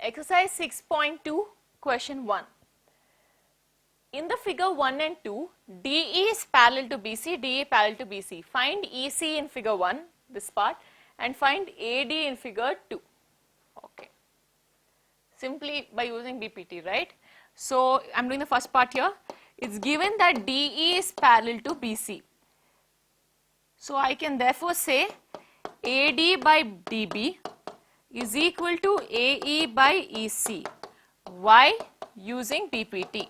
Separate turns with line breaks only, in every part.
Exercise 6.2, question 1. In the figure 1 and 2, DE is parallel to BC, DE parallel to BC. Find EC in figure 1, this part, and find AD in figure 2. Okay. Simply by using BPT, right? So, I am doing the first part here. It's given that DE is parallel to BC. So, I can therefore say AD by DB is equal to AE by EC. Why? Using BPT.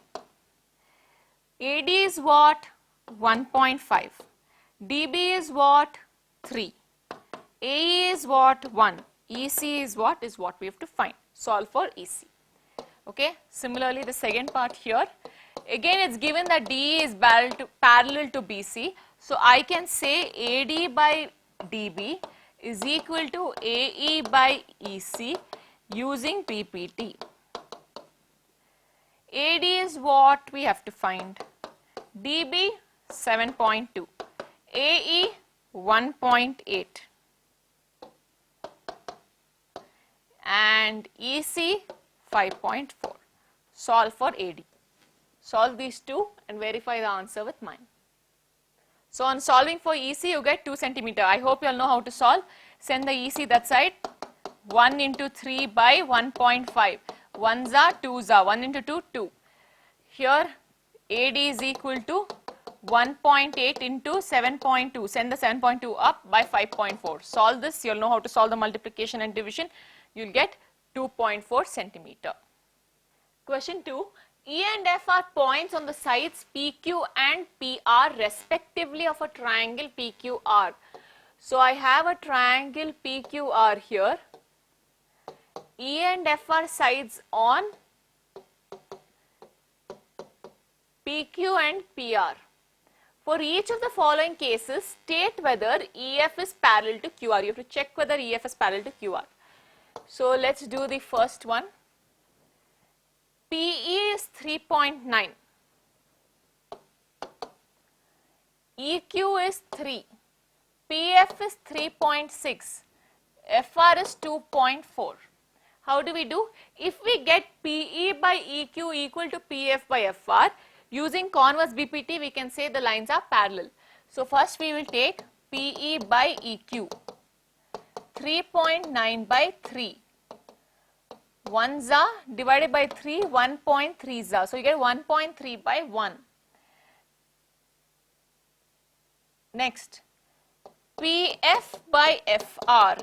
AD is what? 1.5. DB is what? 3. AE is what? 1. EC is what? Is what we have to find. Solve for EC. Okay. Similarly, the second part here. Again, it's given that DE is parallel to BC. So, I can say AD by DB is equal to AE by EC using BPT. AD is what we have to find? DB 7.2, AE 1.8 and EC 5.4. Solve for AD. Solve these two and verify the answer with mine. So, on solving for EC, you get 2 centimeter. I hope you all know how to solve. Send the EC that side. 1 into 3 by 1.5. 1s are 2s are. 1 into 2, 2. Here, AD is equal to 1.8 into 7.2. Send the 7.2 up by 5.4. Solve this. You will know how to solve the multiplication and division. You will get 2.4 centimeter. Question 2. E and F are points on the sides PQ and PR respectively of a triangle PQR. So, I have a triangle PQR here. E and F are sides on PQ and PR. For each of the following cases, state whether EF is parallel to QR. You have to check whether EF is parallel to QR. So, let us do the first one. PE is 3.9, EQ is 3, PF is 3.6, FR is 2.4. How do we do? If we get PE by EQ equal to PF by FR, using converse BPT we can say the lines are parallel. So, first we will take PE by EQ, 3.9 by 3. 1s are divided by 3, 1.3s are. So, you get 1.3 by 1. Next, PF by FR.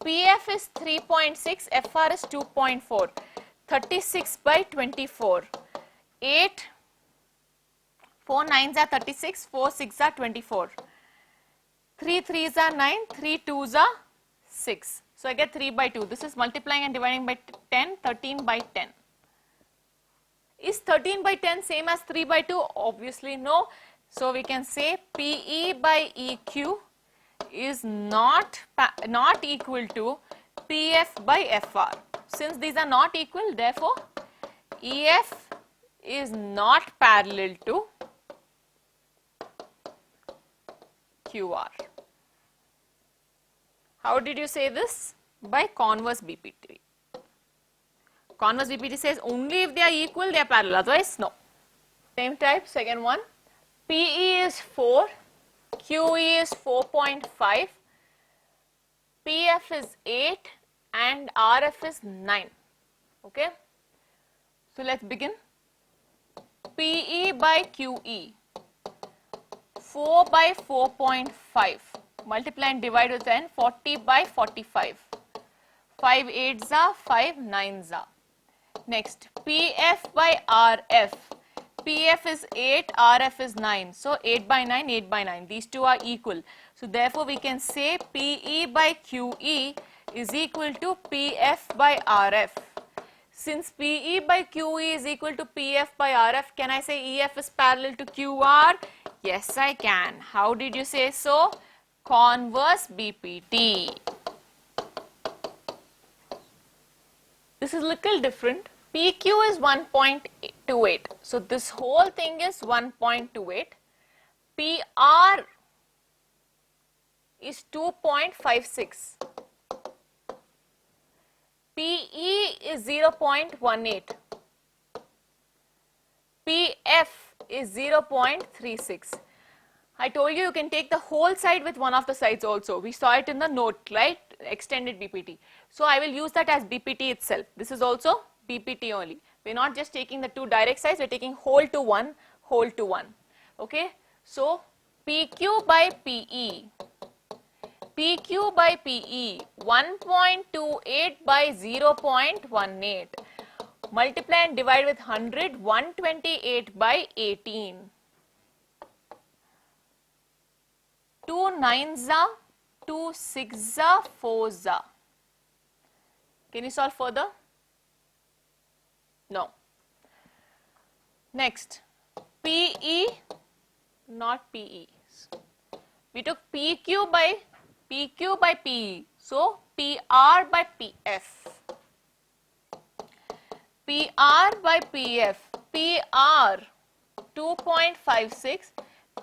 PF is 3.6, FR is 2.4. 36 by 24. 8, 4 9s are 36, 4 6 are 24. 3 3s are 9, 3 2s are 6. So, I get 3 by 2. This is multiplying and dividing by 10, 13 by 10. Is 13 by 10 same as 3 by 2? Obviously no. So, we can say PE by EQ is not equal to PF by FR. Since these are not equal, therefore, EF is not parallel to QR. How did you say this? By converse BPT. Converse BPT says only if they are equal they are parallel, otherwise no. Same type, second one. PE is 4, QE is 4.5, PF is 8 and RF is 9. Okay. So, let us begin. PE by QE, 4 by 4.5. Multiply and divide with 10, 40 by 45. 5 8s are, 5 9s are. Next, PF by RF. PF is 8, RF is 9. So, 8 by 9, 8 by 9. These two are equal. So, therefore, we can say PE by QE is equal to PF by RF. Since PE by QE is equal to PF by RF, can I say EF is parallel to QR? Yes, I can. How did you say so? Converse BPT. This is little different. PQ is 1.28. So, this whole thing is 1.28. PR is 2.56. PE is 0.18. PF is 0.36. I told you can take the whole side with one of the sides also. We saw it in the note, right? Extended BPT. So I will use that as BPT itself. This is also BPT only. We are not just taking the two direct sides, we are taking whole to one, whole to one. Okay. So PQ by PE. PQ by PE 1.28 by 0.18. Multiply and divide with 100, 128 by 18. 2 nines are, 2 sixes are, 4s are. Can you solve further? No. Next, PE, not PE. We took PQ by PE. So, PR by PF. PR by PF. PR 2.56.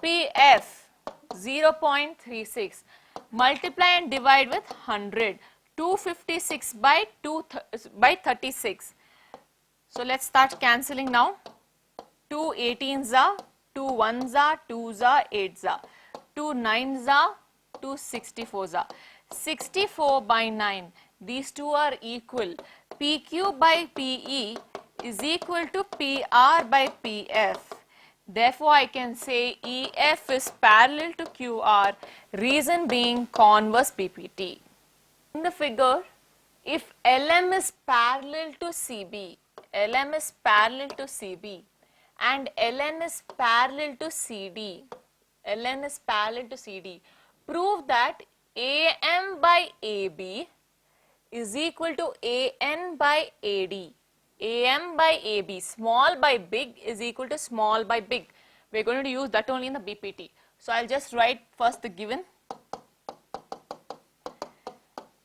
PF 0.36. Multiply and divide with 100. 256 by 36. So let's start cancelling now. 2 18s are, 2 1s are, 2s are, 8s are. 2 9s are, 2 64s are. 64 by 9. These two are equal. PQ by PE is equal to PR by PF. Therefore, I can say EF is parallel to QR, reason being converse BPT. In the figure, if LM is parallel to CB, LM is parallel to CB and LN is parallel to CD, LN is parallel to CD, prove that AM by AB is equal to AN by AD. AM by AB, small by big is equal to small by big. We are going to use that only in the BPT. So, I will just write first the given.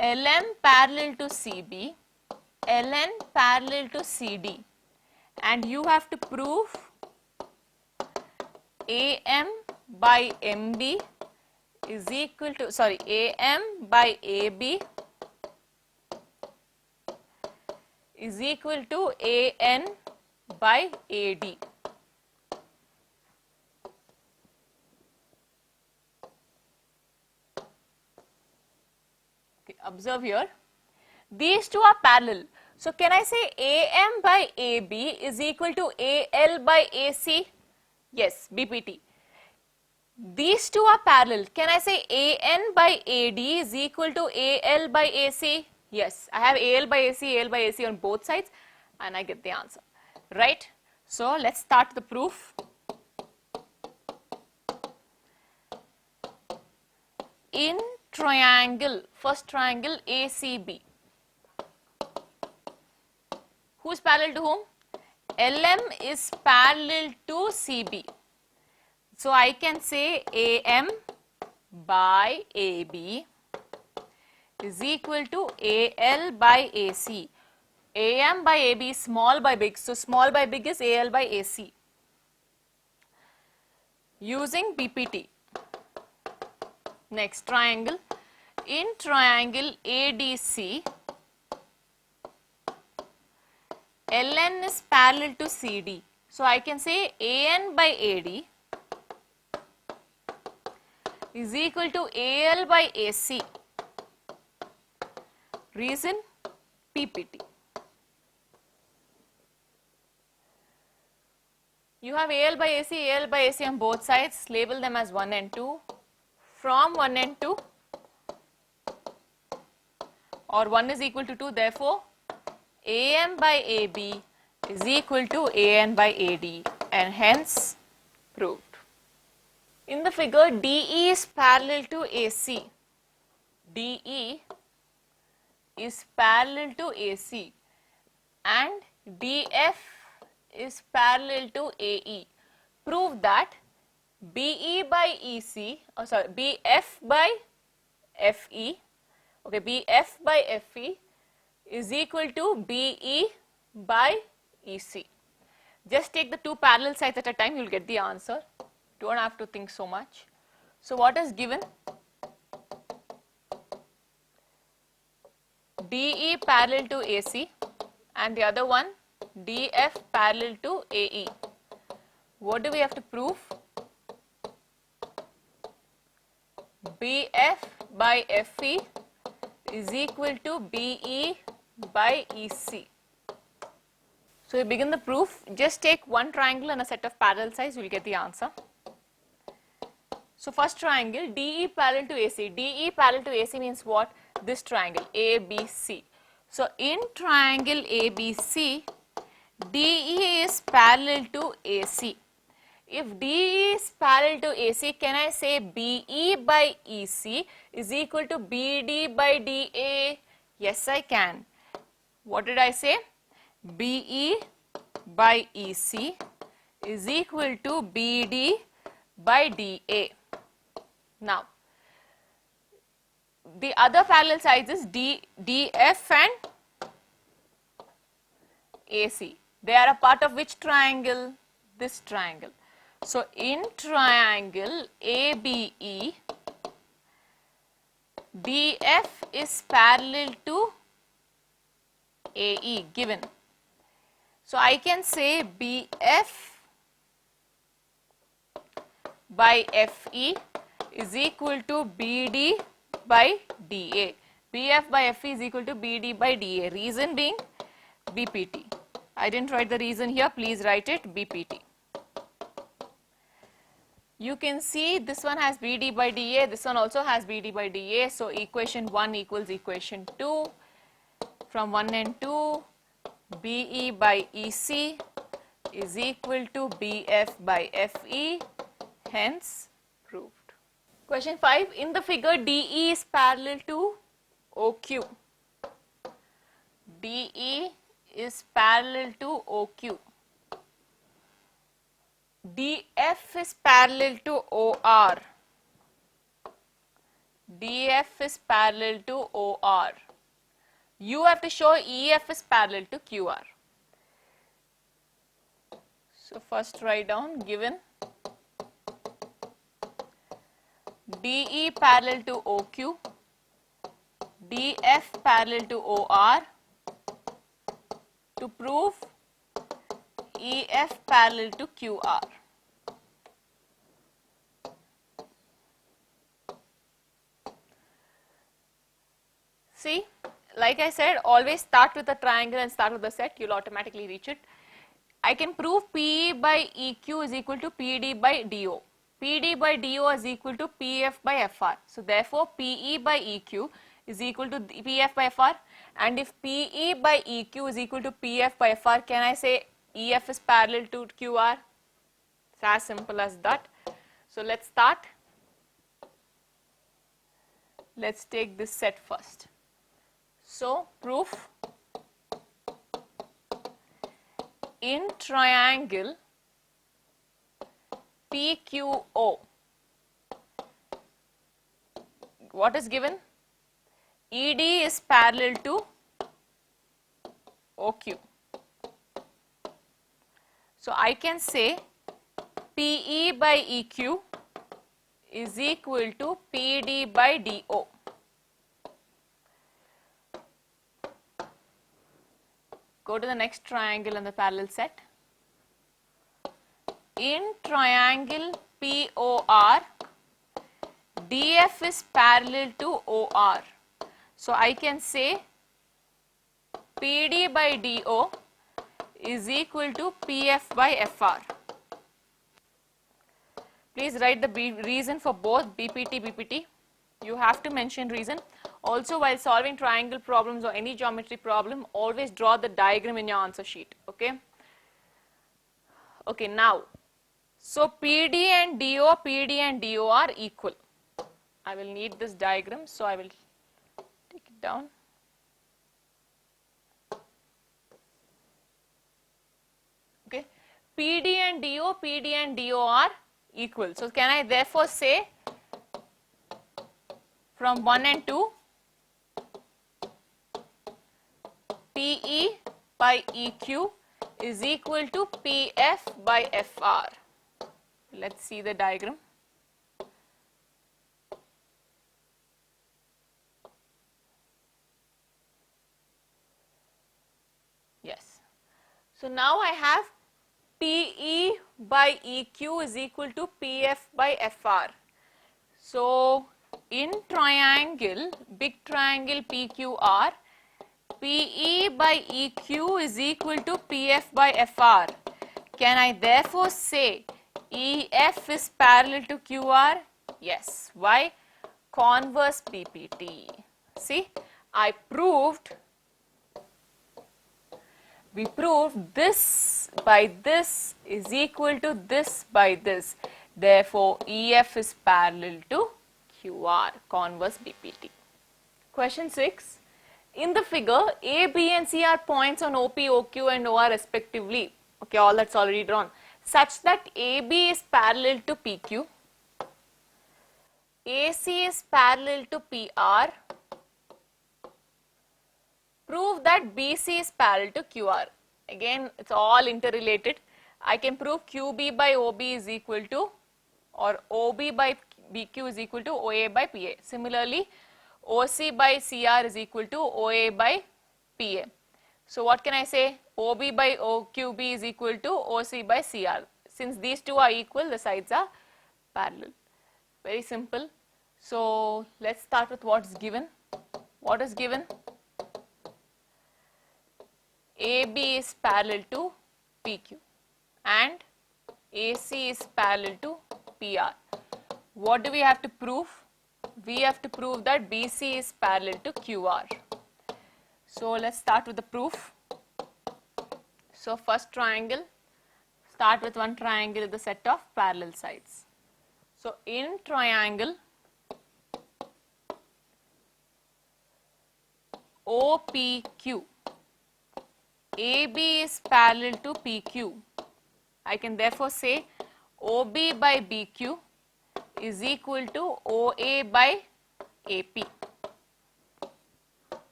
LM parallel to CB, LN parallel to CD, and you have to prove AM by MB is equal to, AM by AB is equal to AN by AD. Okay, observe here. These two are parallel. So, can I say AM by AB is equal to AL by AC? Yes, BPT. These two are parallel. Can I say AN by AD is equal to AL by AC? Yes, I have AL by AC on both sides and I get the answer, right? So, let's start the proof. In triangle, first triangle ACB, who is parallel to whom? LM is parallel to CB. So, I can say AM by AB is equal to AL by AC. AM by AB is small by big. So, small by big is AL by AC. Using BPT. Next, triangle. In triangle ADC, LN is parallel to CD. So, I can say AN by AD is equal to AL by AC. Reason PPT. You have AL by AC on both sides. Label them as 1 and 2. From 1 and 2 or 1 is equal to 2. Therefore, AM by AB is equal to AN by AD and hence proved. In the figure, DE is parallel to AC. DE is parallel to AC and DF is parallel to AE. Prove that BE by EC, BF by FE, okay, BF by FE is equal to BE by EC. Just take the two parallel sides at a time, you will get the answer. Don't have to think so much. So, what is given? DE parallel to AC and the other one DF parallel to AE. What do we have to prove? BF by FE is equal to BE by EC. So we begin the proof. Just take one triangle and a set of parallel sides, you will get the answer. So first triangle, DE parallel to AC. DE parallel to AC means what? This triangle ABC. So in triangle ABC, DE is parallel to AC. If DE is parallel to AC, can I say BE by EC is equal to BD by DA? Yes, I can. What did I say? BE by EC is equal to BD by DA. Now, the other parallel sides is DF and AC. They are a part of which triangle? This triangle. So, in triangle ABE, DF is parallel to AE given. So, I can say BF by FE is equal to BD by DA. BF by FE is equal to BD by DA. Reason being BPT. I didn't write the reason here, please write it BPT. You can see this one has BD by DA, this one also has BD by DA. So, equation 1 equals equation 2. From 1 and 2, BE by EC is equal to BF by FE, hence proved. Question 5, in the figure DE is parallel to OQ. DE is parallel to OQ. DF is parallel to OR. DF is parallel to OR. You have to show EF is parallel to QR. So, first write down given DE parallel to OQ, DF parallel to OR. To prove EF parallel to QR. See, like I said, always start with a triangle and start with the set, you will automatically reach it. I can prove PE by EQ is equal to PD by DO. PD by DO is equal to PF by FR. So, therefore, PE by EQ is equal to PF by FR, and if PE by EQ is equal to PF by FR, can I say EF is parallel to QR? It's as simple as that. So, let's start. Let's take this set first. So, proof in triangle PQO, what is given? ED is parallel to OQ. So, I can say PE by EQ is equal to PD by DO. Go to the next triangle in the parallel set. In triangle POR, DF is parallel to OR. So, I can say PD by DO is equal to PF by FR. Please write the reason for both BPT, BPT. You have to mention reason. Also, while solving triangle problems or any geometry problem, always draw the diagram in your answer sheet. Okay. Okay, now, so PD and DO are equal. I will need this diagram, so I will take it down. Okay, PD and DO are equal. So, can I therefore say from 1 and 2, PE by EQ is equal to PF by FR. Let's see the diagram. Yeah. So now I have PE by EQ is equal to PF by FR. So in triangle, big triangle PQR, PE by EQ is equal to PF by FR. Can I therefore say EF is parallel to QR? Yes. Why? Converse BPT. See, we proved this by this is equal to this by this. Therefore, EF is parallel to QR, converse BPT. Question 6. In the figure, A, B and C are points on OP, OQ and OR respectively. Okay, all that's already drawn. Such that AB is parallel to PQ, AC is parallel to PR. Prove that BC is parallel to QR. Again, it's all interrelated. I can prove QB by OB is equal to, or OB by BQ is equal to OA by PA. Similarly, OC by CR is equal to OA by PA. So what can I say? OB by OQB is equal to OC by CR. Since these two are equal, the sides are parallel. Very simple. So let's start with what's given. What is given? AB is parallel to PQ and AC is parallel to PR. What do we have to prove? We have to prove that BC is parallel to QR. So let's start with the proof. So first triangle, start with one triangle with the set of parallel sides. So in triangle OPQ, AB is parallel to PQ. I can therefore say OB by BQ is equal to OA by AP.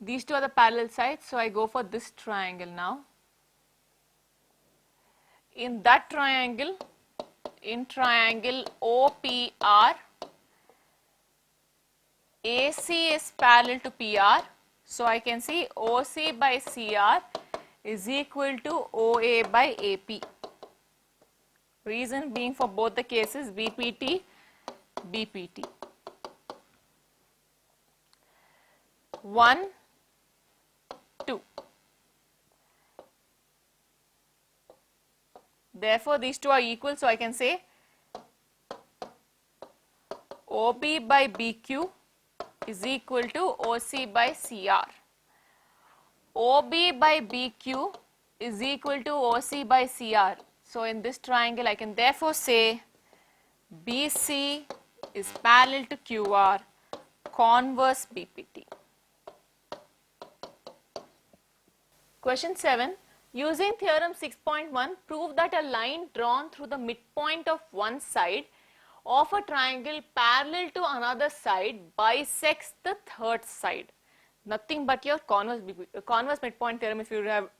These two are the parallel sides, so I go for this triangle now. In that triangle, in triangle OPR, AC is parallel to PR. So I can see OC by CR is equal to OA by AP. Reason being for both the cases BPT, BPT. 1, 2. Therefore, these two are equal, so I can say OB by BQ is equal to OC by CR. OB by BQ is equal to OC by CR. So in this triangle, I can therefore say BC is parallel to QR, converse BPT. Question 7. Using theorem 6.1, prove that a line drawn through the midpoint of one side of a triangle parallel to another side bisects the third side. Nothing but your converse midpoint theorem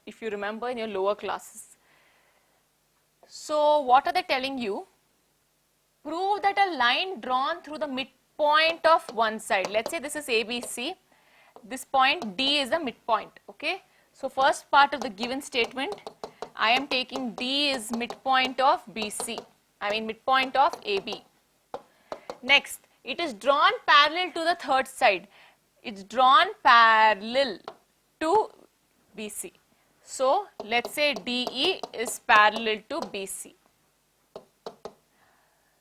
if you remember in your lower classes. So what are they telling you? Prove that a line drawn through the midpoint of one side. Let's say this is ABC. This point D is the midpoint. Okay. So first part of the given statement, I am taking D is midpoint of BC. I mean midpoint of AB. Next, it is drawn parallel to the third side. It's drawn parallel to BC. So let's say DE is parallel to BC.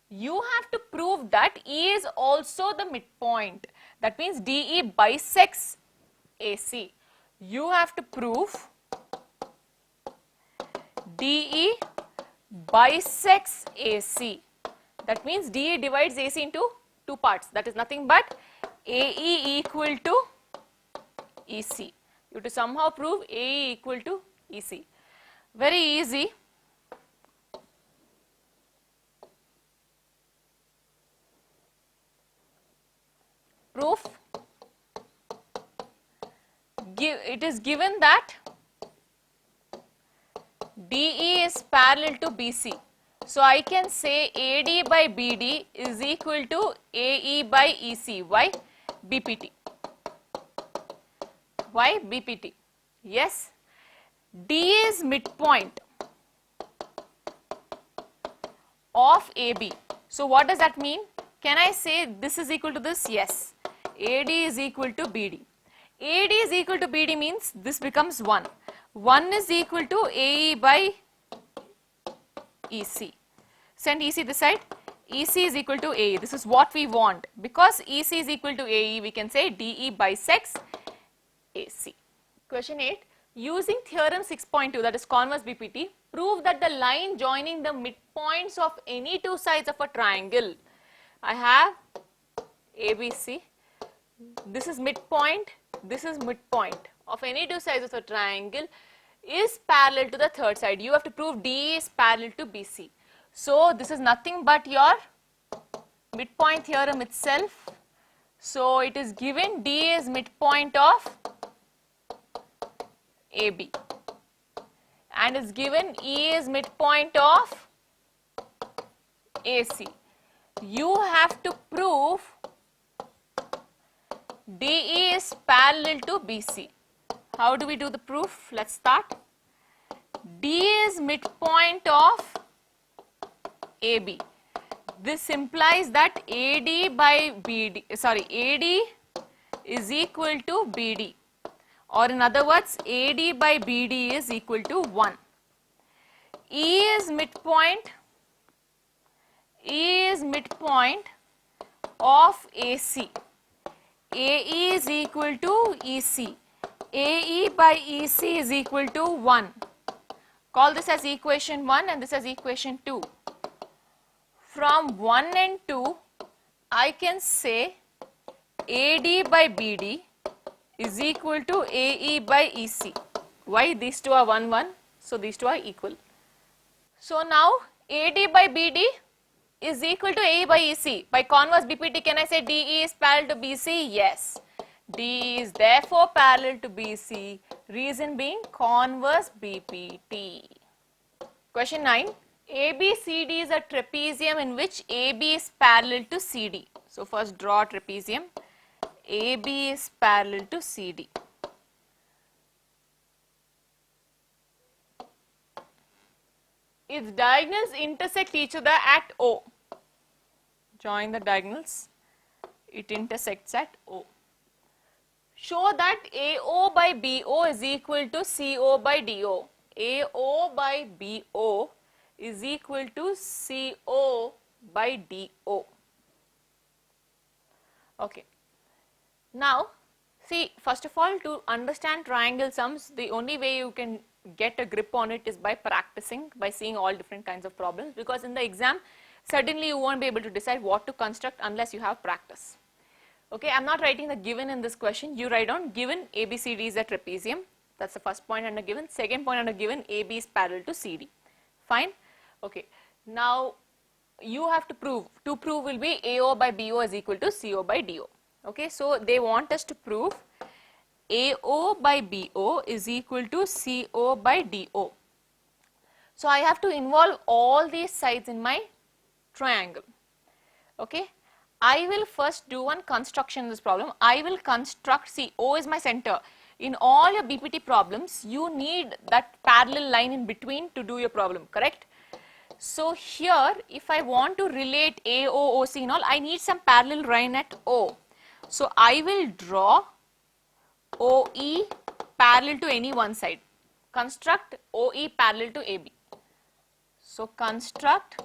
You have to prove that E is also the midpoint. That means DE bisects AC. You have to prove DE bisects AC. That means DE divides AC into two parts. That is nothing but AE equal to EC. You have to somehow prove AE equal to EC. Very easy. Proof. It is given that DE is parallel to BC. So I can say AD by BD is equal to AE by EC. Why? BPT. Why? BPT. Yes. D is midpoint of AB. So what does that mean? Can I say this is equal to this? Yes. AD is equal to BD. AD is equal to BD means this becomes 1. 1 is equal to AE by EC. Send EC this side. EC is equal to AE. This is what we want. Because EC is equal to AE, we can say DE bisects AC. Question 8. Using theorem 6.2, that is converse BPT, prove that the line joining the midpoints of any two sides of a triangle. I have ABC. This is midpoint. This is midpoint of any two sides of a triangle is parallel to the third side. You have to prove DE is parallel to BC. So this is nothing but your midpoint theorem itself. So it is given D is midpoint of AB and is given E is midpoint of AC. You have to prove DE is parallel to BC. How do we do the proof? Let's start. D is midpoint of AB. This implies that AD by BD, AD is equal to BD, or in other words, AD by BD is equal to 1. E is midpoint of AC. AE is equal to EC. AE by EC is equal to 1. Call this as equation 1 and this as equation 2. From 1 and 2, I can say AD by BD is equal to AE by EC. Why? These two are 1, 1. So these two are equal. So now AD by BD is equal to AE by EC. By converse BPT, can I say DE is parallel to BC? Yes. DE is therefore parallel to BC. Reason being converse BPT. Question 9. ABCD is a trapezium in which AB is parallel to CD. So first draw trapezium. AB is parallel to CD. Its diagonals intersect each other at O. Join the diagonals. It intersects at O. Show that AO by BO is equal to CO by DO. AO by BO is equal to CO by DO. Okay. Now, see, first of all, to understand triangle sums, the only way you can get a grip on it is by practicing, by seeing all different kinds of problems, because in the exam, certainly you won't be able to decide what to construct unless you have practice. Okay, I am not writing the given in this question. You write down given ABCD is a trapezium. That's the first point under given. Second point under given, AB is parallel to CD. Fine. Okay. Now, you have to prove. To prove will be AO by BO is equal to CO by DO. Okay. So, they want us to prove AO by BO is equal to CO by DO. So, I have to involve all these sides in my triangle. Okay. I will first do one construction in this problem. I will construct, see, O is my center. In all your BPT problems, you need that parallel line in between to do your problem, correct? So here, if I want to relate AO, OC and all, I need some parallel line at O. So I will draw OE parallel to any one side. Construct OE parallel to AB. So construct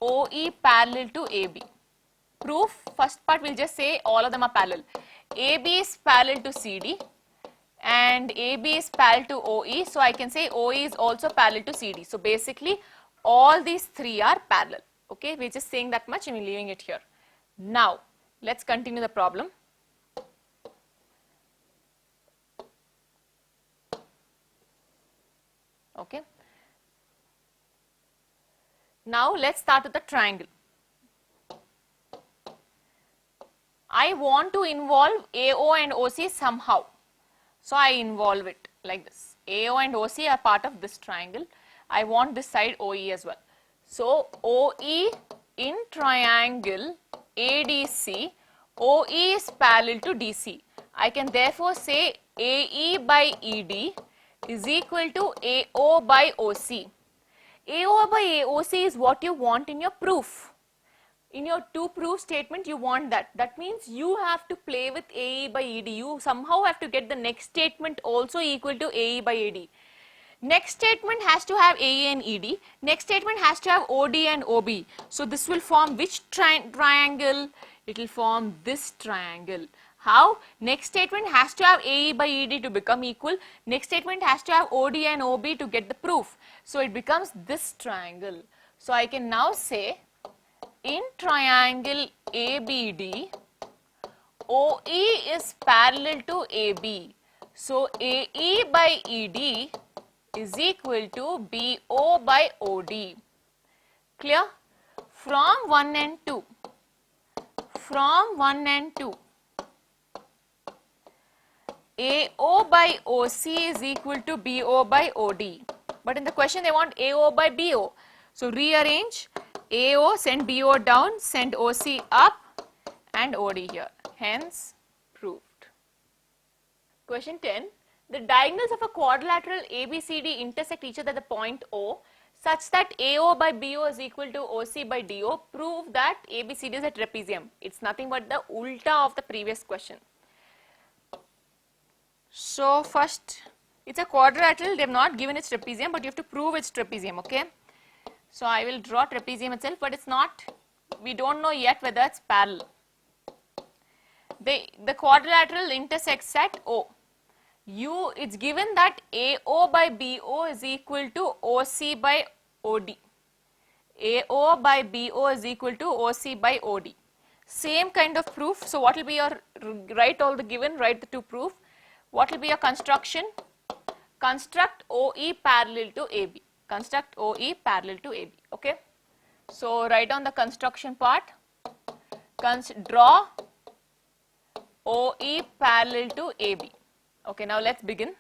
OE parallel to AB. Proof, first part we'll just say all of them are parallel. AB is parallel to CD and AB is parallel to OE. So I can say OE is also parallel to CD. So basically all these three are parallel. Okay, we're just saying that much and we're leaving it here. Now let's continue the problem. Okay. Now let's start with the triangle. I want to involve AO and OC somehow. So I involve it like this. AO and OC are part of this triangle. I want this side OE as well. So OE in triangle ADC, OE is parallel to DC. I can therefore say AE by ED is equal to AO by OC. AO by AOC is what you want in your proof. In your two proof statement, you want that. That means you have to play with AE by ED. You somehow have to get the next statement also equal to AE by AD. Next statement has to have AE and ED. Next statement has to have OD and OB. So this will form which triangle? It will form this triangle. How? Next statement has to have AE by ED to become equal. Next statement has to have OD and OB to get the proof. So it becomes this triangle. So I can now say in triangle ABD, OE is parallel to AB. So AE by ED is equal to BO by OD. Clear? From 1 and 2. From 1 and 2. AO by OC is equal to BO by OD. But in the question they want AO by BO. So rearrange AO, send BO down, send OC up and OD here. Hence proved. Question 10. The diagonals of a quadrilateral ABCD intersect each other at the point O such that AO by BO is equal to OC by DO. Prove that ABCD is a trapezium. It's nothing but the ulta of the previous question. So first, it's a quadrilateral, they have not given its trapezium, but you have to prove its trapezium, okay? So I will draw trapezium itself, but it's not, we don't know yet whether it's parallel. The quadrilateral intersects at O. It's given that AO by BO is equal to OC by OD. AO by BO is equal to OC by OD. Same kind of proof. So what will be your, write all the given, write the two proof. What will be your construction? Construct OE parallel to AB. Construct OE parallel to AB. Okay. So write down the construction part. Draw OE parallel to AB. Okay. Now let's begin.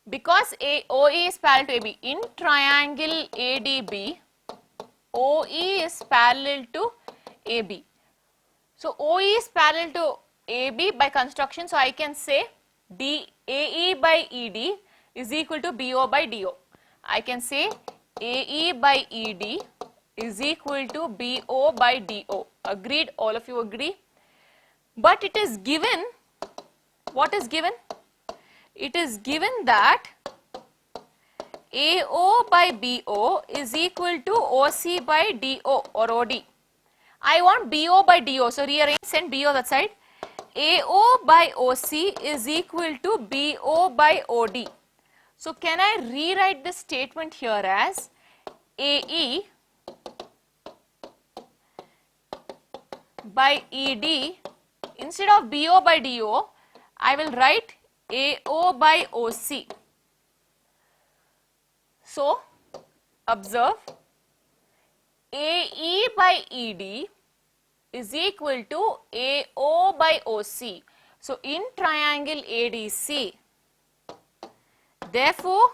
Because OE is parallel to AB, in triangle ADB, OE is parallel to AB. So OE is parallel to AB by construction, so I can say AE by ED is equal to BO by DO. I can say AE by ED is equal to BO by DO. Agreed? All of you agree? But it is given, what is given? It is given that AO by BO is equal to OC by DO or OD. I want BO by DO, so rearrange, send BO that side. AO by OC is equal to BO by OD. So can I rewrite this statement here as AE by ED, instead of BO by DO, I will write AO by OC. So observe, AE by ED is equal to AO by OC. So in triangle ADC, therefore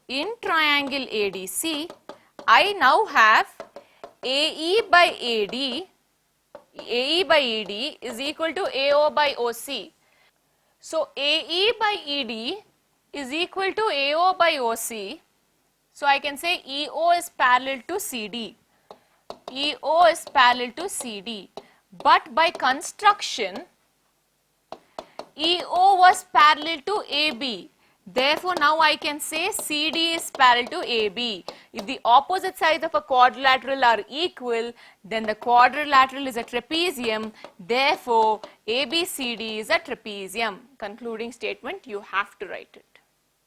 in triangle ADC, I now have AE by AD, AE by ED is equal to AO by OC. So AE by ED is equal to AO by OC. So I can say EO is parallel to CD. EO is parallel to CD, but by construction EO was parallel to AB. Therefore, now I can say CD is parallel to AB. If the opposite sides of a quadrilateral are equal, then the quadrilateral is a trapezium. Therefore, ABCD is a trapezium. Concluding statement, you have to write it.